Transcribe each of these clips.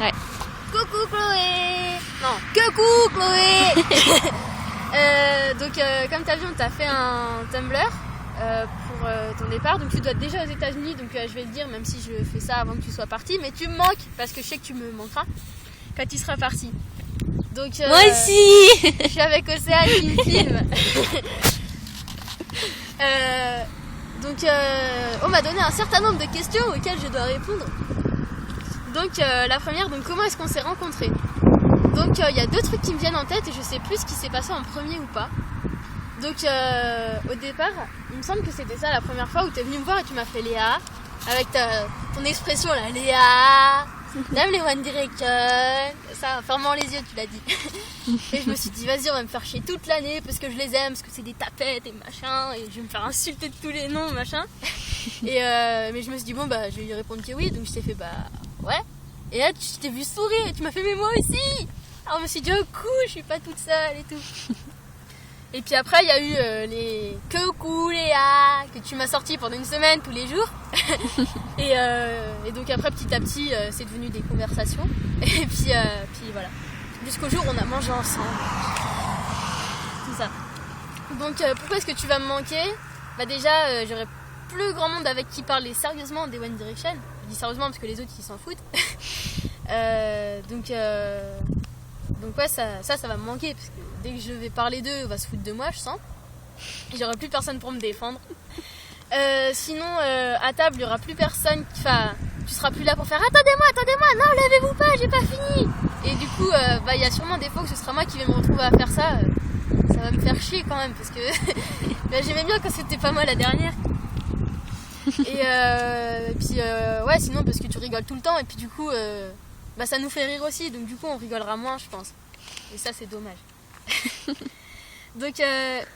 Ouais. Coucou Chloé. Non, coucou Chloé. Donc comme t'as vu, on t'a fait un Tumblr pour ton départ. Donc tu dois être déjà aux États-Unis. Donc je vais te dire, même si je fais ça avant que tu sois parti, mais tu me manques parce que je sais que tu me manqueras quand tu seras parti. Donc moi aussi. Je suis avec Océane qui me filme. Donc on m'a donné un certain nombre de questions auxquelles je dois répondre. Donc la première, donc comment est-ce qu'on s'est rencontrés? Donc il y a deux trucs qui me viennent en tête et je sais plus ce qui s'est passé en premier ou pas. Donc au départ, il me semble que c'était ça la première fois où tu es venu me voir et tu m'as fait Léa, avec ton expression là, Léa, j'aime les One Direction, ça en fermant les yeux tu l'as dit. Et je me suis dit vas-y, on va me faire chier toute l'année parce que je les aime, parce que c'est des tapettes et machin, et je vais me faire insulter de tous les noms machin. Et mais je me suis dit bon bah je vais lui répondre que oui, donc je t'ai fait bah ouais. Et là tu t'es vu sourire et tu m'as fait mais moi aussi. Alors je me suis dit oh cool, je suis pas toute seule et tout. Et puis après il y a eu les coucou Léa que tu m'as sorti pendant une semaine tous les jours. et donc après petit à petit c'est devenu des conversations. Et puis voilà. Jusqu'au jour où on a mangé ensemble. Tout ça. Donc pourquoi est-ce que tu vas me manquer? Bah déjà j'aurais plus grand monde avec qui parler sérieusement des One Direction. Je dis sérieusement parce que les autres ils s'en foutent. Donc ouais ça va me manquer parce que dès que je vais parler d'eux on va se foutre de moi je sens. J'aurai plus personne pour me défendre. Sinon à table il y aura plus personne. Enfin tu seras plus là pour faire attendez-moi, non levez-vous pas, j'ai pas fini. Et du coup il y a sûrement des fois que ce sera moi qui vais me retrouver à faire ça. Ça va me faire chier quand même parce que j'aimais bien quand c'était pas moi la dernière. Et puis ouais sinon parce que tu rigoles tout le temps et puis du coup ça nous fait rire aussi donc du coup on rigolera moins je pense et ça c'est dommage. Donc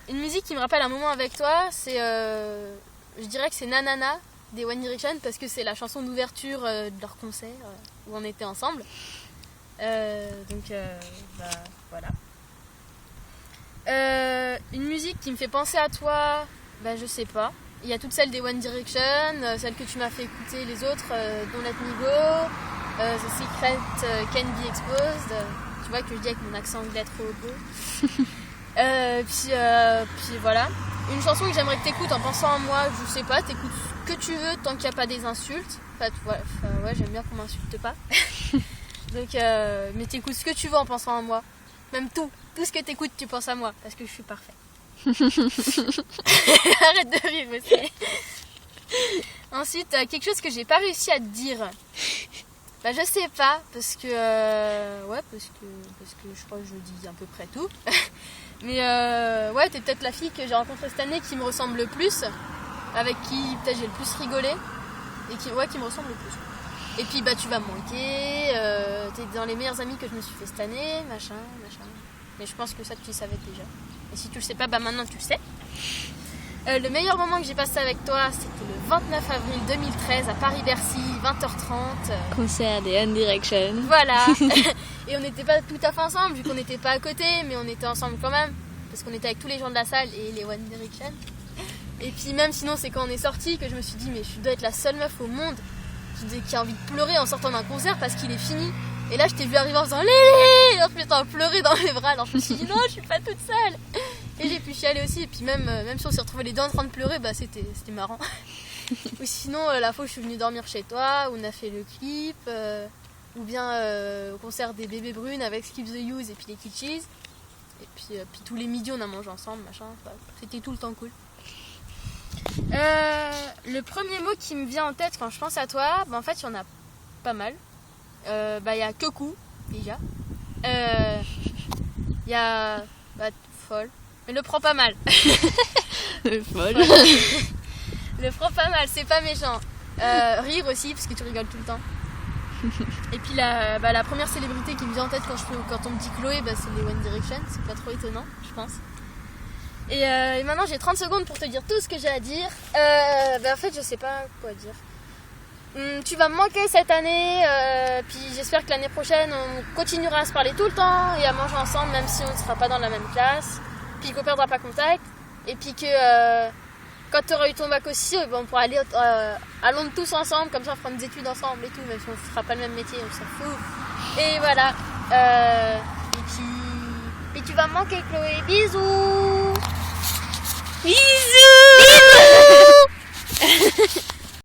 une musique qui me rappelle un moment avec toi c'est je dirais que c'est Nanana des One Direction parce que c'est la chanson d'ouverture de leur concert où on était ensemble voilà. Une musique qui me fait penser à toi je sais pas. Il y a toutes celles des One Direction, celles que tu m'as fait écouter, les autres, Don't Let Me Go, The Secret Can Be Exposed. Tu vois que je dis avec mon accent anglais trop beau. Puis voilà. Une chanson que j'aimerais que tu écoutes en pensant à moi, je sais pas, t'écoutes ce que tu veux tant qu'il n'y a pas des insultes. Ouais, j'aime bien qu'on m'insulte pas. Donc, mais t'écoutes ce que tu veux en pensant à moi. Même tout ce que t'écoutes, tu penses à moi, parce que je suis parfait. Arrête de rire aussi. Ensuite quelque chose que j'ai pas réussi à te dire. Je sais pas parce que je crois que je dis à peu près tout. Mais ouais t'es peut-être la fille que j'ai rencontrée cette année qui me ressemble le plus, avec qui peut-être j'ai le plus rigolé et qui me ressemble le plus. Et puis tu vas me manquer, t'es dans les meilleurs amis que je me suis fait cette année, machin. Mais je pense que ça tu le savais déjà. Et si tu le sais pas, maintenant tu le sais. Le meilleur moment que j'ai passé avec toi, c'était le 29 avril 2013 à Paris-Bercy, 20h30. Concert des One Direction. Voilà. Et on n'était pas tout à fait ensemble, vu qu'on n'était pas à côté, mais on était ensemble quand même. Parce qu'on était avec tous les gens de la salle et les One Direction. Et puis même sinon, c'est quand on est sortis que je me suis dit, mais je dois être la seule meuf au monde qui a envie de pleurer en sortant d'un concert parce qu'il est fini. Et là je t'ai vu arriver en faisant Lélé, en plus t'as pleuré dans mes bras, alors je me suis dit non je suis pas toute seule. Et j'ai pu chialer aussi, et puis même si on s'est retrouvés les deux en train de pleurer, c'était marrant. Ou sinon la fois où je suis venue dormir chez toi, où on a fait le clip, ou bien au concert des Bébés Brunes avec Skip the Use et puis les Kitschis. Et puis tous les midis on a mangé ensemble, machin, c'était tout le temps cool. Le premier mot qui me vient en tête quand je pense à toi, en fait il y en a pas mal. Y a coucou déjà. Il y a folle. Mais le prends pas mal. Folle. Le prends pas mal, c'est pas méchant. Rire aussi parce que tu rigoles tout le temps. Et puis la première célébrité qui me vient en tête quand on me dit Chloé, c'est les One Direction, c'est pas trop étonnant, je pense. Et maintenant j'ai 30 secondes pour te dire tout ce que j'ai à dire. En fait je sais pas quoi dire. Tu vas me manquer cette année, puis j'espère que l'année prochaine on continuera à se parler tout le temps et à manger ensemble même si on ne sera pas dans la même classe, puis qu'on perdra pas contact, et puis que quand tu auras eu ton bac aussi, on pourra aller à Londres tous ensemble, comme ça on fera des études ensemble et tout, même si on ne fera pas le même métier, on s'en fout. Et voilà. Et tu vas me manquer, Chloé. Bisous. Bisous.